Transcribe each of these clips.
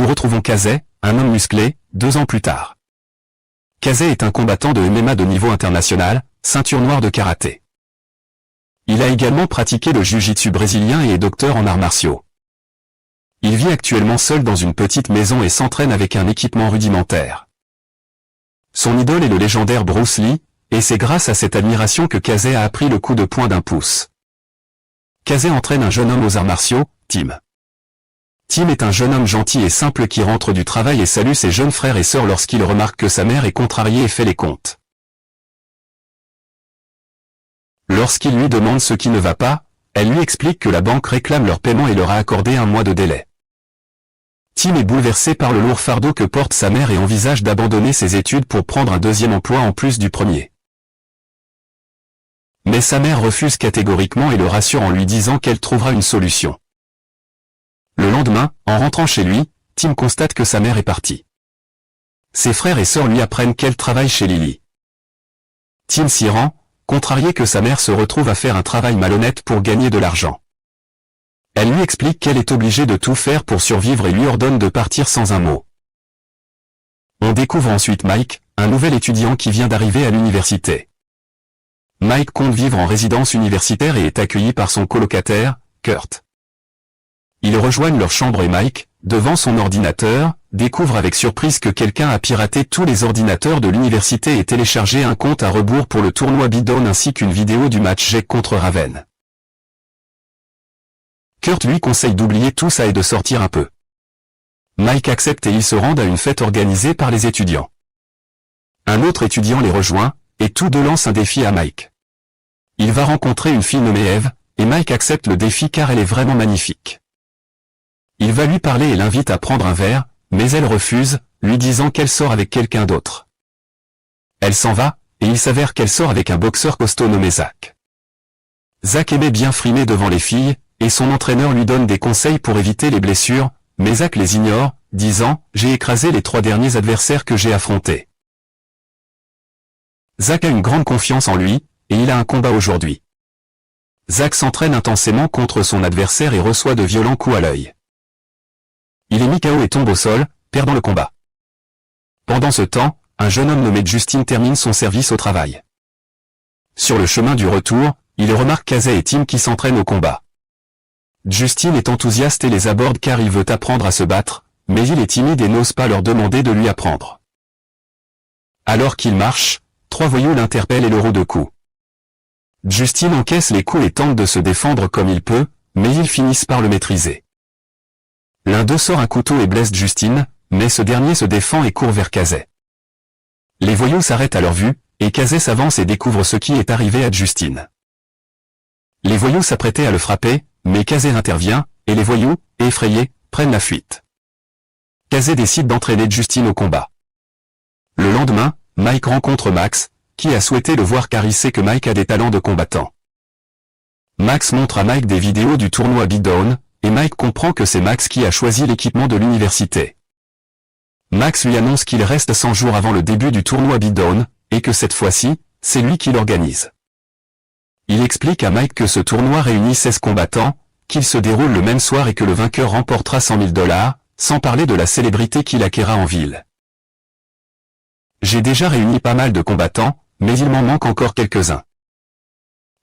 nous retrouvons Casey, un homme musclé, 2 ans plus tard. Casey est un combattant de MMA de niveau international, ceinture noire de karaté. Il a également pratiqué le jiu-jitsu brésilien et est docteur en arts martiaux. Il vit actuellement seul dans une petite maison et s'entraîne avec un équipement rudimentaire. Son idole est le légendaire Bruce Lee, et c'est grâce à cette admiration que Casey a appris le coup de poing d'un pouce. Casey entraîne un jeune homme aux arts martiaux, Tim. Tim est un jeune homme gentil et simple qui rentre du travail et salue ses jeunes frères et sœurs lorsqu'il remarque que sa mère est contrariée et fait les comptes. Lorsqu'il lui demande ce qui ne va pas, elle lui explique que la banque réclame leur paiement et leur a accordé 1 mois de délai. Tim est bouleversé par le lourd fardeau que porte sa mère et envisage d'abandonner ses études pour prendre un 2e emploi en plus du premier. Mais sa mère refuse catégoriquement et le rassure en lui disant qu'elle trouvera une solution. Le lendemain, en rentrant chez lui, Tim constate que sa mère est partie. Ses frères et sœurs lui apprennent qu'elle travaille chez Lily. Tim s'y rend, contrarié que sa mère se retrouve à faire un travail malhonnête pour gagner de l'argent. Elle lui explique qu'elle est obligée de tout faire pour survivre et lui ordonne de partir sans un mot. On découvre ensuite Mike, un nouvel étudiant qui vient d'arriver à l'université. Mike compte vivre en résidence universitaire et est accueilli par son colocataire, Kurt. Ils rejoignent leur chambre et Mike, devant son ordinateur, découvre avec surprise que quelqu'un a piraté tous les ordinateurs de l'université et téléchargé un compte à rebours pour le tournoi Beatdown ainsi qu'une vidéo du match Jake contre Raven. Kurt lui conseille d'oublier tout ça et de sortir un peu. Mike accepte et ils se rendent à une fête organisée par les étudiants. Un autre étudiant les rejoint, et tous deux lancent un défi à Mike. Il va rencontrer une fille nommée Eve, et Mike accepte le défi car elle est vraiment magnifique. Il va lui parler et l'invite à prendre un verre, mais elle refuse, lui disant qu'elle sort avec quelqu'un d'autre. Elle s'en va, et il s'avère qu'elle sort avec un boxeur costaud nommé Zach. Zach aimait bien frimer devant les filles, et son entraîneur lui donne des conseils pour éviter les blessures, mais Zach les ignore, disant « J'ai écrasé les 3 derniers adversaires que j'ai affrontés. » Zach a une grande confiance en lui, et il a un combat aujourd'hui. Zach s'entraîne intensément contre son adversaire et reçoit de violents coups à l'œil. Il est mis KO et tombe au sol, perdant le combat. Pendant ce temps, un jeune homme nommé Justin termine son service au travail. Sur le chemin du retour, il remarque Casey et Tim qui s'entraînent au combat. Justin est enthousiaste et les aborde car il veut apprendre à se battre, mais il est timide et n'ose pas leur demander de lui apprendre. Alors qu'il marche, 3 voyous l'interpellent et le rouent de coups. Justin encaisse les coups et tente de se défendre comme il peut, mais ils finissent par le maîtriser. L'un d'eux sort un couteau et blesse Justin, mais ce dernier se défend et court vers Casey. Les voyous s'arrêtent à leur vue, et Casey s'avance et découvre ce qui est arrivé à Justin. Les voyous s'apprêtaient à le frapper, mais Casey intervient, et les voyous, effrayés, prennent la fuite. Casey décide d'entraîner Justin au combat. Le lendemain, Mike rencontre Max, qui a souhaité le voir car il sait que Mike a des talents de combattant. Max montre à Mike des vidéos du tournoi Beatdown, et Mike comprend que c'est Max qui a choisi l'équipement de l'université. Max lui annonce qu'il reste 100 jours avant le début du tournoi Beatdown, et que cette fois-ci, c'est lui qui l'organise. Il explique à Mike que ce tournoi réunit 16 combattants, qu'il se déroule le même soir et que le vainqueur remportera 100 000 $, sans parler de la célébrité qu'il acquérera en ville. J'ai déjà réuni pas mal de combattants, mais il m'en manque encore quelques-uns.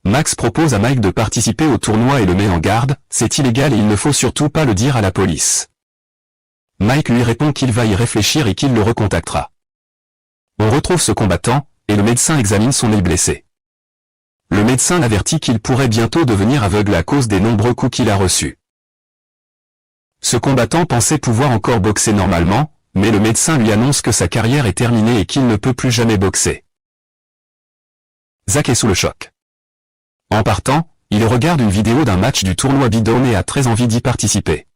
Max propose à Mike de participer au tournoi et le met en garde, c'est illégal et il ne faut surtout pas le dire à la police. Mike lui répond qu'il va y réfléchir et qu'il le recontactera. On retrouve ce combattant, et le médecin examine son œil blessé. Le médecin l'avertit qu'il pourrait bientôt devenir aveugle à cause des nombreux coups qu'il a reçus. Ce combattant pensait pouvoir encore boxer normalement, mais le médecin lui annonce que sa carrière est terminée et qu'il ne peut plus jamais boxer. Zach est sous le choc. En partant, il regarde une vidéo d'un match du tournoi Beatdown et a très envie d'y participer.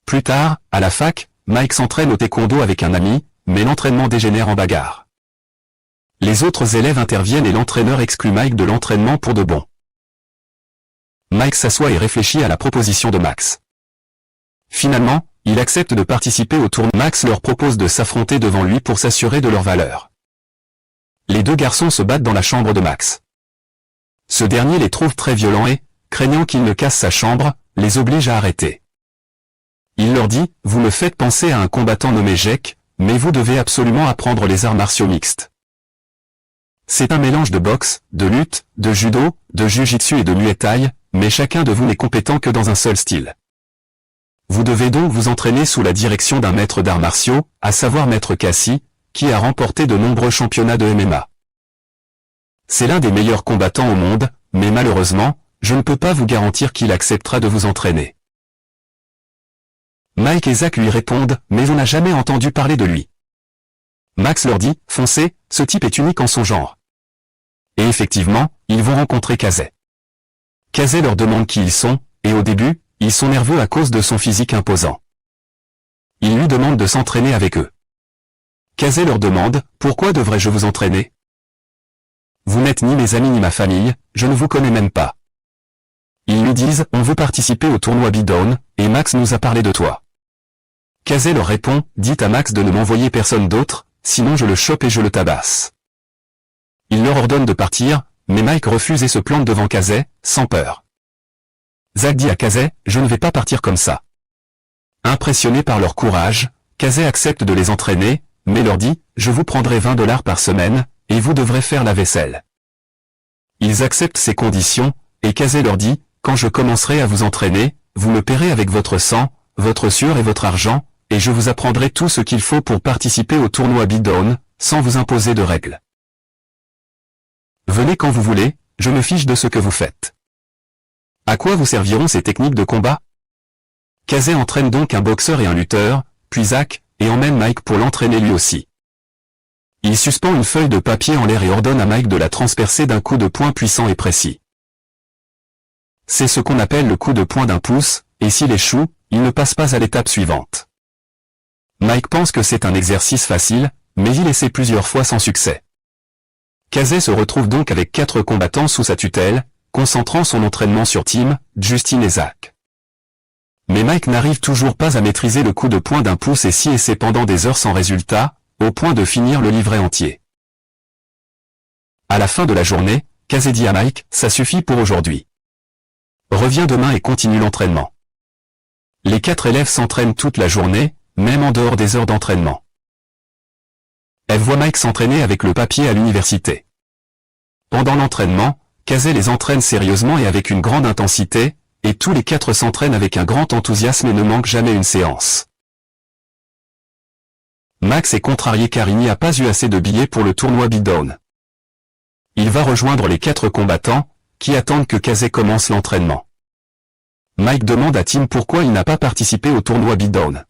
Plus tard, à la fac, Mike s'entraîne au taekwondo avec un ami, mais l'entraînement dégénère en bagarre. Les autres élèves interviennent et l'entraîneur exclut Mike de l'entraînement pour de bon. Mike s'assoit et réfléchit à la proposition de Max. Finalement, il accepte de participer au tournoi. Max leur propose de s'affronter devant lui pour s'assurer de leur valeur. Les 2 garçons se battent dans la chambre de Max. Ce dernier les trouve très violents et, craignant qu'il ne casse sa chambre, les oblige à arrêter. Il leur dit, vous me faites penser à un combattant nommé Jack, mais vous devez absolument apprendre les arts martiaux mixtes. C'est un mélange de boxe, de lutte, de judo, de jiu-jitsu et de muay thai, mais chacun de vous n'est compétent que dans un seul style. Vous devez donc vous entraîner sous la direction d'un maître d'arts martiaux, à savoir Maître Cassie, qui a remporté de nombreux championnats de MMA. C'est l'un des meilleurs combattants au monde, mais malheureusement, je ne peux pas vous garantir qu'il acceptera de vous entraîner. Mike et Zach lui répondent, mais on n'a jamais entendu parler de lui. Max leur dit, foncez, ce type est unique en son genre. Et effectivement, ils vont rencontrer Casey. Casey leur demande qui ils sont, et au début, ils sont nerveux à cause de son physique imposant. Ils lui demandent de s'entraîner avec eux. Casey leur demande, pourquoi devrais-je vous entraîner? Vous n'êtes ni mes amis ni ma famille, je ne vous connais même pas. Ils lui disent, on veut participer au tournoi Beatdown, et Max nous a parlé de toi. Casey leur répond, dites à Max de ne m'envoyer personne d'autre, sinon je le chope et je le tabasse. Il leur ordonne de partir, mais Mike refuse et se plante devant Casey, sans peur. Zach dit à Casey, je ne vais pas partir comme ça. Impressionné par leur courage, Casey accepte de les entraîner, mais leur dit, je vous prendrai $20 par semaine, et vous devrez faire la vaisselle. Ils acceptent ces conditions, et Casey leur dit, quand je commencerai à vous entraîner, vous me paierez avec votre sang, votre sueur et votre argent, et je vous apprendrai tout ce qu'il faut pour participer au tournoi Beatdown, sans vous imposer de règles. Venez quand vous voulez, je me fiche de ce que vous faites. À quoi vous serviront ces techniques de combat? Casey entraîne donc un boxeur et un lutteur, puis Zach, et emmène Mike pour l'entraîner lui aussi. Il suspend une feuille de papier en l'air et ordonne à Mike de la transpercer d'un coup de poing puissant et précis. C'est ce qu'on appelle le coup de poing d'un pouce, et s'il échoue, il ne passe pas à l'étape suivante. Mike pense que c'est un exercice facile, mais il essaie plusieurs fois sans succès. Casey se retrouve donc avec 4 combattants sous sa tutelle, concentrant son entraînement sur Tim, Justin et Zach. Mais Mike n'arrive toujours pas à maîtriser le coup de poing d'un pouce et s'y essaie pendant des heures sans résultat, au point de finir le livret entier. À la fin de la journée, Casey dit à Mike, ça suffit pour aujourd'hui. Reviens demain et continue l'entraînement. Les 4 élèves s'entraînent toute la journée, même en dehors des heures d'entraînement. Elle voit Mike s'entraîner avec le papier à l'université. Pendant l'entraînement, Casey les entraîne sérieusement et avec une grande intensité, et tous les 4 s'entraînent avec un grand enthousiasme et ne manquent jamais une séance. Max est contrarié car il n'y a pas eu assez de billets pour le tournoi Beatdown. Il va rejoindre les 4 combattants, qui attendent que Casey commence l'entraînement. Mike demande à Tim pourquoi il n'a pas participé au tournoi Beatdown.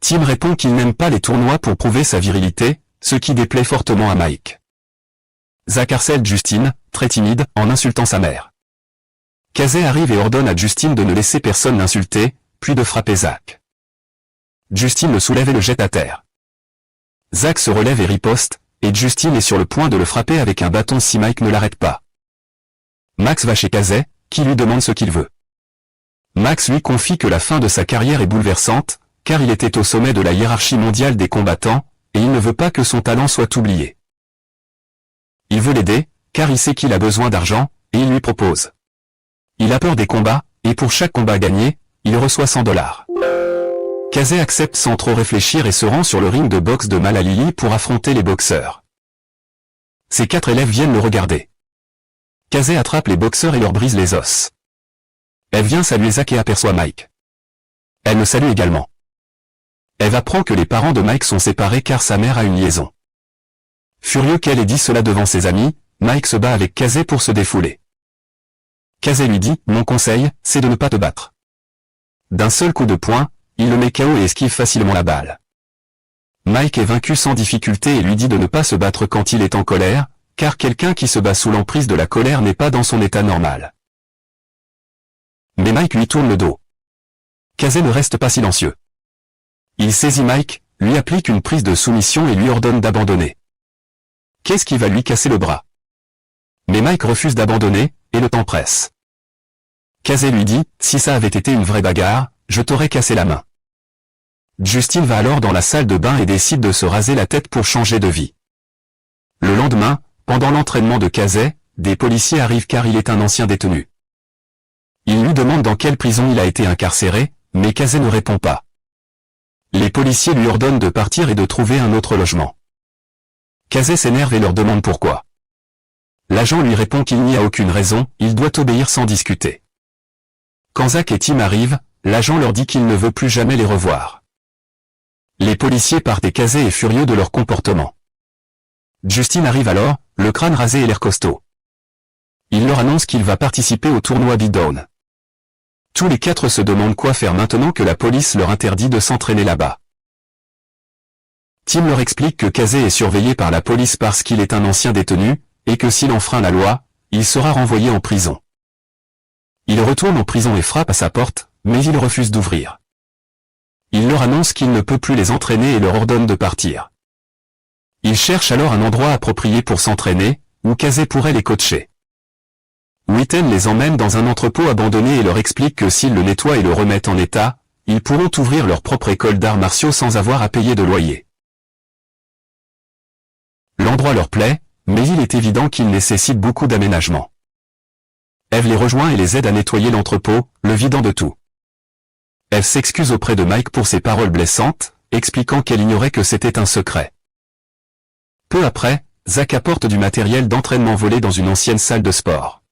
Tim répond qu'il n'aime pas les tournois pour prouver sa virilité, ce qui déplaît fortement à Mike. Zach harcèle Justin, très timide, en insultant sa mère. Casey arrive et ordonne à Justin de ne laisser personne l'insulter, puis de frapper Zach. Justin le soulève et le jette à terre. Zach se relève et riposte, et Justin est sur le point de le frapper avec un bâton si Mike ne l'arrête pas. Max va chez Casey, qui lui demande ce qu'il veut. Max lui confie que la fin de sa carrière est bouleversante, car il était au sommet de la hiérarchie mondiale des combattants, et il ne veut pas que son talent soit oublié. Il veut l'aider, car il sait qu'il a besoin d'argent, et il lui propose. Il a peur des combats, et pour chaque combat gagné, il reçoit $100. Casey accepte sans trop réfléchir et se rend sur le ring de boxe de Malalili pour affronter les boxeurs. Ses 4 élèves viennent le regarder. Casey attrape les boxeurs et leur brise les os. Elle vient saluer Zach et aperçoit Mike. Elle le salue également. Elle apprend que les parents de Mike sont séparés car sa mère a une liaison. Furieux qu'elle ait dit cela devant ses amis, Mike se bat avec Casey pour se défouler. Casey lui dit, mon conseil, c'est de ne pas te battre. D'un seul coup de poing, il le met KO et esquive facilement la balle. Mike est vaincu sans difficulté et lui dit de ne pas se battre quand il est en colère, car quelqu'un qui se bat sous l'emprise de la colère n'est pas dans son état normal. Mais Mike lui tourne le dos. Casey ne reste pas silencieux. Il saisit Mike, lui applique une prise de soumission et lui ordonne d'abandonner. Qu'est-ce qui va lui casser le bras? Mais Mike refuse d'abandonner, et le temps presse. Casey lui dit, si ça avait été une vraie bagarre, je t'aurais cassé la main. Justin va alors dans la salle de bain et décide de se raser la tête pour changer de vie. Le lendemain, pendant l'entraînement de Casey, des policiers arrivent car il est un ancien détenu. Ils lui demandent dans quelle prison il a été incarcéré, mais Kazé ne répond pas. Les policiers lui ordonnent de partir et de trouver un autre logement. Kazé s'énerve et leur demande pourquoi. L'agent lui répond qu'il n'y a aucune raison, il doit obéir sans discuter. Quand Zach et Tim arrivent, l'agent leur dit qu'il ne veut plus jamais les revoir. Les policiers partent et Kazé est furieux de leur comportement. Justin arrive alors, le crâne rasé et l'air costaud. Il leur annonce qu'il va participer au tournoi Beatdown. Tous les quatre se demandent quoi faire maintenant que la police leur interdit de s'entraîner là-bas. Tim leur explique que Kazé est surveillé par la police parce qu'il est un ancien détenu, et que s'il enfreint la loi, il sera renvoyé en prison. Il retourne en prison et frappe à sa porte, mais il refuse d'ouvrir. Il leur annonce qu'il ne peut plus les entraîner et leur ordonne de partir. Il cherche alors un endroit approprié pour s'entraîner, où Kazé pourrait les coacher. Witten les emmène dans un entrepôt abandonné et leur explique que s'ils le nettoient et le remettent en état, ils pourront ouvrir leur propre école d'arts martiaux sans avoir à payer de loyer. L'endroit leur plaît, mais il est évident qu'il nécessite beaucoup d'aménagement. Eve les rejoint et les aide à nettoyer l'entrepôt, le vidant de tout. Eve s'excuse auprès de Mike pour ses paroles blessantes, expliquant qu'elle ignorait que c'était un secret. Peu après, Zach apporte du matériel d'entraînement volé dans une ancienne salle de sport.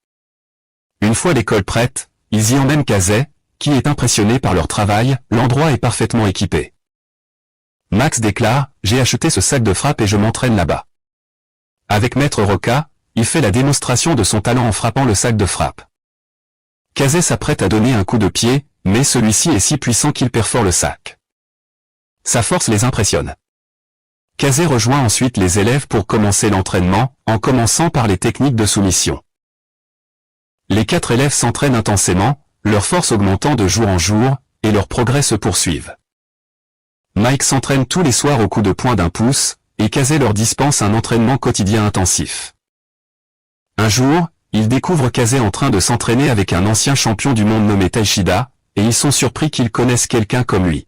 Une fois l'école prête, ils y emmènent Kazé, qui est impressionné par leur travail, l'endroit est parfaitement équipé. Max déclare « J'ai acheté ce sac de frappe et je m'entraîne là-bas ». Avec Maître Roca, il fait la démonstration de son talent en frappant le sac de frappe. Kazé s'apprête à donner un coup de pied, mais celui-ci est si puissant qu'il perfore le sac. Sa force les impressionne. Kazé rejoint ensuite les élèves pour commencer l'entraînement, en commençant par les techniques de soumission. Les 4 élèves s'entraînent intensément, leur force augmentant de jour en jour, et leurs progrès se poursuivent. Mike s'entraîne tous les soirs au coup de poing d'1 pouce, et Kazé leur dispense un entraînement quotidien intensif. Un jour, ils découvrent Kazé en train de s'entraîner avec un ancien champion du monde nommé Taishida, et ils sont surpris qu'ils connaissent quelqu'un comme lui.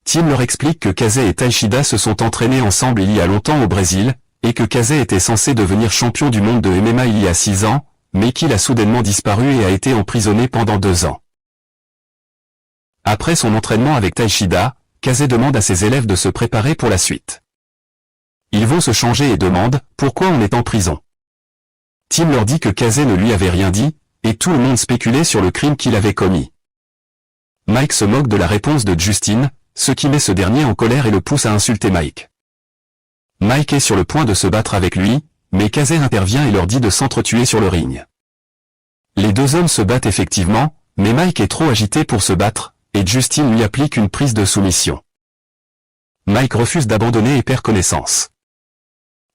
Tim leur explique que Kazé et Taishida se sont entraînés ensemble il y a longtemps au Brésil, et que Kazé était censé devenir champion du monde de MMA il y a 6 ans, mais qu'il a soudainement disparu et a été emprisonné pendant 2 ans. Après son entraînement avec Taishida, Kazé demande à ses élèves de se préparer pour la suite. Ils vont se changer et demandent « Pourquoi on est en prison ?» Tim leur dit que Kazé ne lui avait rien dit, et tout le monde spéculait sur le crime qu'il avait commis. Mike se moque de la réponse de Justin, ce qui met ce dernier en colère et le pousse à insulter Mike. Mike est sur le point de se battre avec lui, mais Kazé intervient et leur dit de s'entretuer sur le ring. Les 2 hommes se battent effectivement, mais Mike est trop agité pour se battre, et Justin lui applique une prise de soumission. Mike refuse d'abandonner et perd connaissance.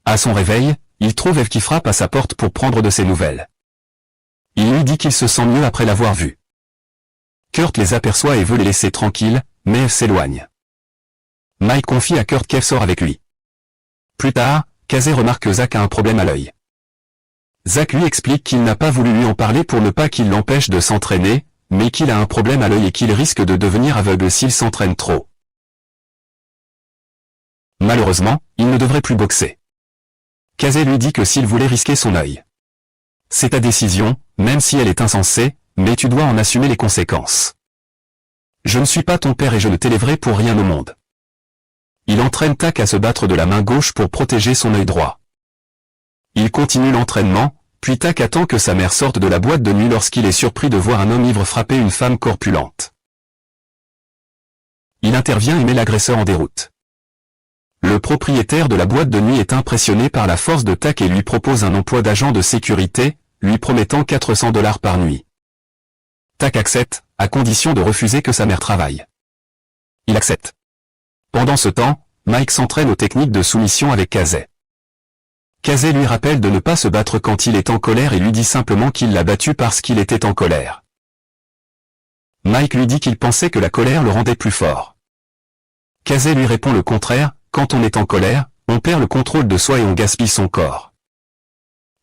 À son réveil, il trouve Eve qui frappe à sa porte pour prendre de ses nouvelles. Il lui dit qu'il se sent mieux après l'avoir vue. Kurt les aperçoit et veut les laisser tranquilles, mais Eve s'éloigne. Mike confie à Kurt qu'Eve sort avec lui. Plus tard, Kazé remarque que Zach a un problème à l'œil. Zach lui explique qu'il n'a pas voulu lui en parler pour ne pas qu'il l'empêche de s'entraîner, mais qu'il a un problème à l'œil et qu'il risque de devenir aveugle s'il s'entraîne trop. Malheureusement, il ne devrait plus boxer. Kazé lui dit que s'il voulait risquer son œil. C'est ta décision, même si elle est insensée, mais tu dois en assumer les conséquences. Je ne suis pas ton père et je ne t'élèverai pour rien au monde. Il entraîne Tak à se battre de la main gauche pour protéger son œil droit. Il continue l'entraînement, puis Tak attend que sa mère sorte de la boîte de nuit lorsqu'il est surpris de voir un homme ivre frapper une femme corpulente. Il intervient et met l'agresseur en déroute. Le propriétaire de la boîte de nuit est impressionné par la force de Tak et lui propose un emploi d'agent de sécurité, lui promettant $400 par nuit. Tak accepte, à condition de refuser que sa mère travaille. Il accepte. Pendant ce temps, Mike s'entraîne aux techniques de soumission avec Kazé. Kazé lui rappelle de ne pas se battre quand il est en colère et lui dit simplement qu'il l'a battu parce qu'il était en colère. Mike lui dit qu'il pensait que la colère le rendait plus fort. Kazé lui répond le contraire, quand on est en colère, on perd le contrôle de soi et on gaspille son corps.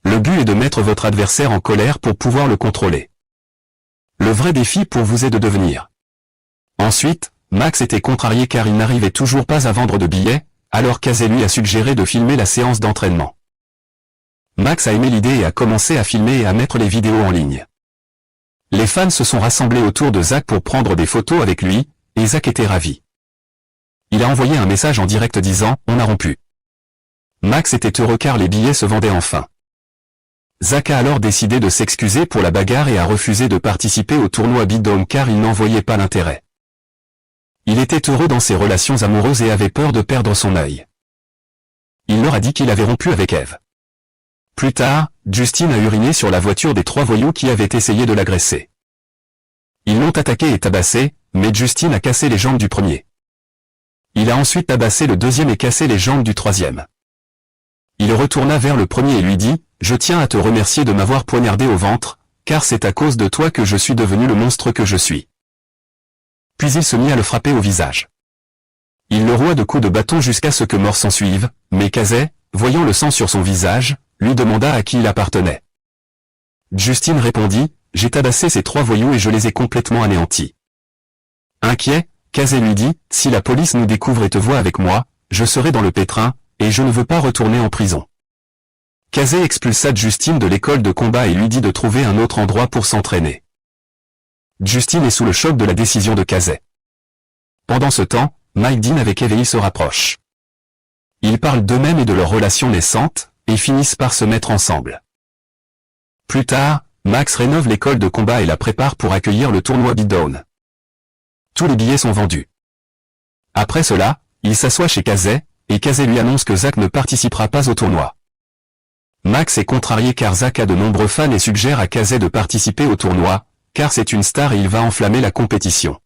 Le but est de mettre votre adversaire en colère pour pouvoir le contrôler. Le vrai défi pour vous est de devenir. Ensuite, Max était contrarié car il n'arrivait toujours pas à vendre de billets, alors Kazé lui a suggéré de filmer la séance d'entraînement. Max a aimé l'idée et a commencé à filmer et à mettre les vidéos en ligne. Les fans se sont rassemblés autour de Zach pour prendre des photos avec lui, et Zach était ravi. Il a envoyé un message en direct disant « On a rompu ». Max était heureux car les billets se vendaient enfin. Zach a alors décidé de s'excuser pour la bagarre et a refusé de participer au tournoi Beatdown car il n'en voyait pas l'intérêt. Il était heureux dans ses relations amoureuses et avait peur de perdre son œil. Il leur a dit qu'il avait rompu avec Eve. Plus tard, Justin a uriné sur la voiture des 3 voyous qui avaient essayé de l'agresser. Ils l'ont attaqué et tabassé, mais Justin a cassé les jambes du premier. Il a ensuite tabassé le deuxième et cassé les jambes du troisième. Il retourna vers le premier et lui dit « Je tiens à te remercier de m'avoir poignardé au ventre, car c'est à cause de toi que je suis devenu le monstre que je suis. » Puis il se mit à le frapper au visage. Il le roua de coups de bâton jusqu'à ce que mort s'ensuive, mais Casey, voyant le sang sur son visage, lui demanda à qui il appartenait. Justin répondit « J'ai tabassé ces 3 voyous et je les ai complètement anéantis. » Inquiet, Casey lui dit « Si la police nous découvre et te voit avec moi, je serai dans le pétrin, et je ne veux pas retourner en prison. » Casey expulsa Justin de l'école de combat et lui dit de trouver un autre endroit pour s'entraîner. Justin est sous le choc de la décision de Casey. Pendant ce temps, Mike Dean avec Evie se rapprochent. Ils parlent d'eux-mêmes et de leur relation naissante, et finissent par se mettre ensemble. Plus tard, Max rénove l'école de combat et la prépare pour accueillir le tournoi Beatdown. Tous les billets sont vendus. Après cela, il s'assoit chez Casey, et Casey lui annonce que Zach ne participera pas au tournoi. Max est contrarié car Zach a de nombreux fans et suggère à Casey de participer au tournoi, car c'est une star et il va enflammer la compétition.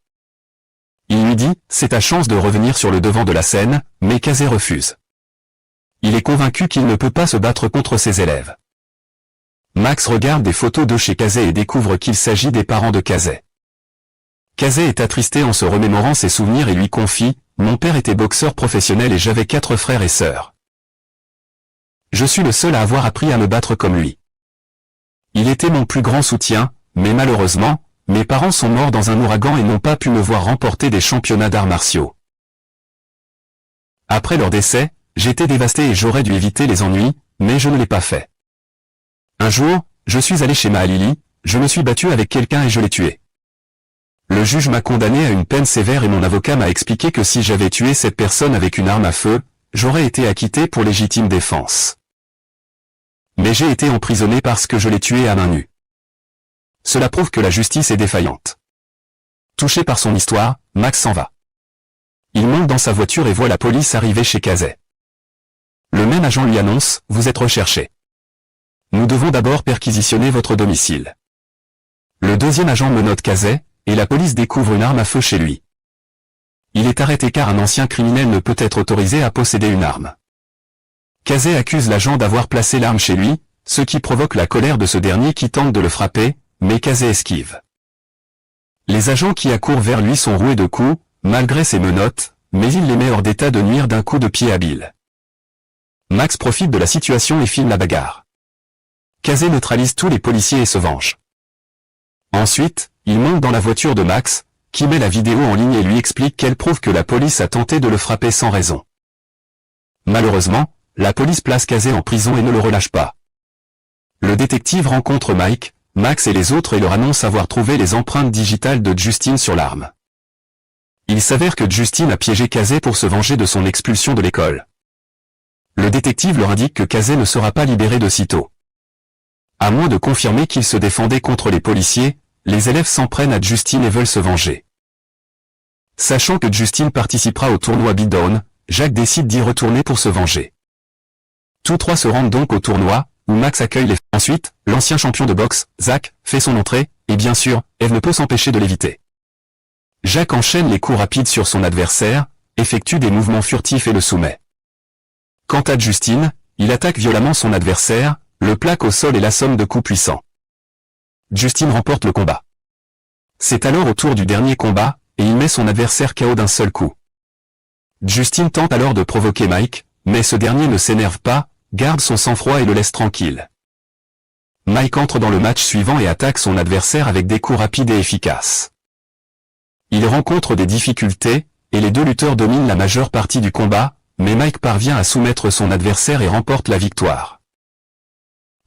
Il lui dit « C'est ta chance de revenir sur le devant de la scène », mais Casey refuse. Il est convaincu qu'il ne peut pas se battre contre ses élèves. Max regarde des photos de chez Casey et découvre qu'il s'agit des parents de Casey. Casey est attristé en se remémorant ses souvenirs et lui confie « Mon père était boxeur professionnel et j'avais 4 frères et sœurs. Je suis le seul à avoir appris à me battre comme lui. Il était mon plus grand soutien, mais malheureusement, mes parents sont morts dans un ouragan et n'ont pas pu me voir remporter des championnats d'arts martiaux. Après leur décès, j'étais dévasté et j'aurais dû éviter les ennuis, mais je ne l'ai pas fait. Un jour, je suis allé chez Mahalili, je me suis battu avec quelqu'un et je l'ai tué. Le juge m'a condamné à une peine sévère et mon avocat m'a expliqué que si j'avais tué cette personne avec une arme à feu, j'aurais été acquitté pour légitime défense. Mais j'ai été emprisonné parce que je l'ai tué à main nue. Cela prouve que la justice est défaillante. Touché par son histoire, Max s'en va. Il monte dans sa voiture et voit la police arriver chez Casey. Le même agent lui annonce « Vous êtes recherché. Nous devons d'abord perquisitionner votre domicile. » Le deuxième agent menotte Casey, et la police découvre une arme à feu chez lui. Il est arrêté car un ancien criminel ne peut être autorisé à posséder une arme. Casey accuse l'agent d'avoir placé l'arme chez lui, ce qui provoque la colère de ce dernier qui tente de le frapper, mais Casey esquive. Les agents qui accourent vers lui sont roués de coups, malgré ses menottes, mais il les met hors d'état de nuire d'un coup de pied habile. Max profite de la situation et filme la bagarre. Casey neutralise tous les policiers et se venge. Ensuite, il monte dans la voiture de Max, qui met la vidéo en ligne et lui explique qu'elle prouve que la police a tenté de le frapper sans raison. Malheureusement, la police place Casey en prison et ne le relâche pas. Le détective rencontre Mike, Max et les autres et leur annonce avoir trouvé les empreintes digitales de Justin sur l'arme. Il s'avère que Justin a piégé Casey pour se venger de son expulsion de l'école. Le détective leur indique que Casey ne sera pas libéré de sitôt. À moins de confirmer qu'il se défendait contre les policiers, les élèves s'en prennent à Justin et veulent se venger. Sachant que Justin participera au tournoi Beatdown, Jack décide d'y retourner pour se venger. Tous 3 se rendent donc au tournoi, où Max accueille les... Ensuite, l'ancien champion de boxe, Zach, fait son entrée, et bien sûr, Eve ne peut s'empêcher de l'éviter. Jack enchaîne les coups rapides sur son adversaire, effectue des mouvements furtifs et le soumet. Quant à Justin, il attaque violemment son adversaire, le plaque au sol et l'assomme de coups puissants. Justin remporte le combat. C'est alors au tour du dernier combat, et il met son adversaire KO d'un seul coup. Justin tente alors de provoquer Mike, mais ce dernier ne s'énerve pas, garde son sang-froid et le laisse tranquille. Mike entre dans le match suivant et attaque son adversaire avec des coups rapides et efficaces. Il rencontre des difficultés, et les 2 lutteurs dominent la majeure partie du combat, mais Mike parvient à soumettre son adversaire et remporte la victoire.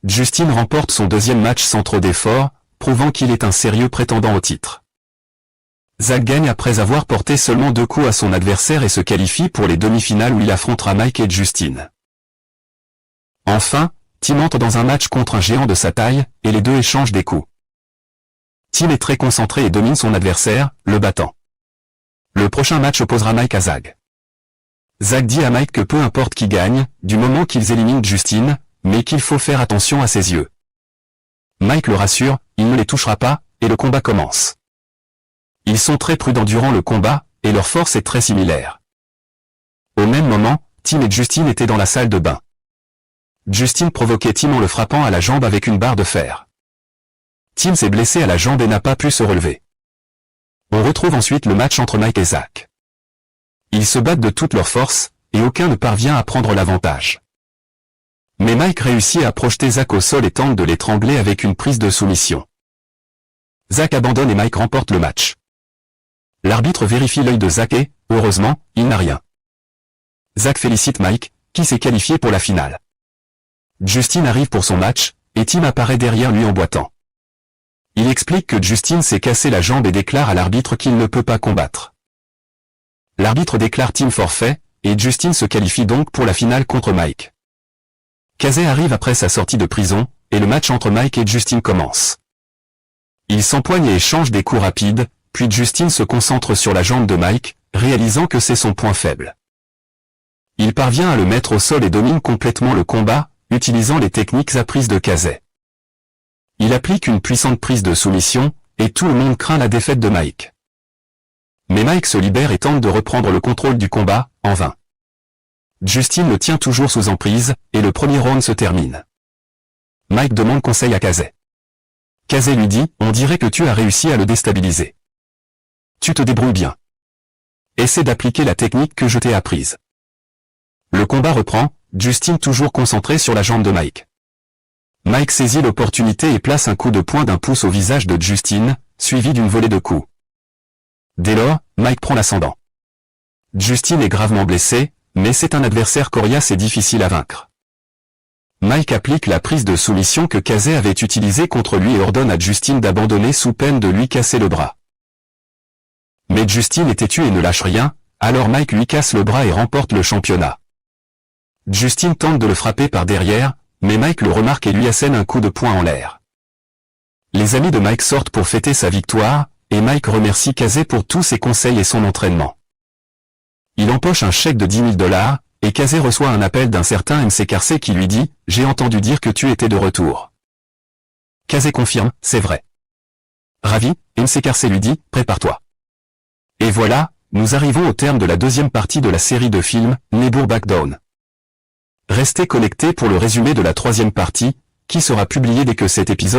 Justin remporte son 2e match sans trop d'efforts, prouvant qu'il est un sérieux prétendant au titre. Zach gagne après avoir porté seulement 2 coups à son adversaire et se qualifie pour les demi-finales où il affrontera Mike et Justin. Enfin, Tim entre dans un match contre un géant de sa taille, et les deux échangent des coups. Tim est très concentré et domine son adversaire, le battant. Le prochain match opposera Mike à Zach. Zach dit à Mike que peu importe qui gagne, du moment qu'ils éliminent Justin, mais qu'il faut faire attention à ses yeux. Mike le rassure, il ne les touchera pas, et le combat commence. Ils sont très prudents durant le combat, et leur force est très similaire. Au même moment, Tim et Justin étaient dans la salle de bain. Justin provoquait Tim en le frappant à la jambe avec une barre de fer. Tim s'est blessé à la jambe et n'a pas pu se relever. On retrouve ensuite le match entre Mike et Zach. Ils se battent de toute leur force, et aucun ne parvient à prendre l'avantage. Mais Mike réussit à projeter Zach au sol et tente de l'étrangler avec une prise de soumission. Zach abandonne et Mike remporte le match. L'arbitre vérifie l'œil de Zach et, heureusement, il n'a rien. Zach félicite Mike, qui s'est qualifié pour la finale. Justin arrive pour son match, et Tim apparaît derrière lui en boitant. Il explique que Justin s'est cassé la jambe et déclare à l'arbitre qu'il ne peut pas combattre. L'arbitre déclare Tim forfait, et Justin se qualifie donc pour la finale contre Mike. Casey arrive après sa sortie de prison, et le match entre Mike et Justin commence. Ils s'empoignent et échangent des coups rapides, puis Justin se concentre sur la jambe de Mike, réalisant que c'est son point faible. Il parvient à le mettre au sol et domine complètement le combat, utilisant les techniques apprises de Casey. Il applique une puissante prise de soumission, et tout le monde craint la défaite de Mike. Mais Mike se libère et tente de reprendre le contrôle du combat, en vain. Justin le tient toujours sous emprise, et le premier round se termine. Mike demande conseil à Casey. Casey lui dit, on dirait que tu as réussi à le déstabiliser. Tu te débrouilles bien. Essaie d'appliquer la technique que je t'ai apprise. Le combat reprend, Justin toujours concentré sur la jambe de Mike. Mike saisit l'opportunité et place un coup de poing d'un pouce au visage de Justin, suivi d'une volée de coups. Dès lors, Mike prend l'ascendant. Justin est gravement blessé, mais c'est un adversaire coriace et difficile à vaincre. Mike applique la prise de soumission que Casey avait utilisée contre lui et ordonne à Justin d'abandonner sous peine de lui casser le bras. Mais Justin est têtu et ne lâche rien, alors Mike lui casse le bras et remporte le championnat. Justin tente de le frapper par derrière, mais Mike le remarque et lui assène un coup de poing en l'air. Les amis de Mike sortent pour fêter sa victoire, et Mike remercie Casey pour tous ses conseils et son entraînement. Il empoche un chèque de $10 000, et Casey reçoit un appel d'un certain MC Carcé qui lui dit « J'ai entendu dire que tu étais de retour ». Casey confirme « C'est vrai ». Ravi, MC Carcé lui dit « Prépare-toi ». Et voilà, nous arrivons au terme de la deuxième partie de la série de films « Never Back Down ». Restez connectés pour le résumé de la troisième partie, qui sera publié dès que cet épisode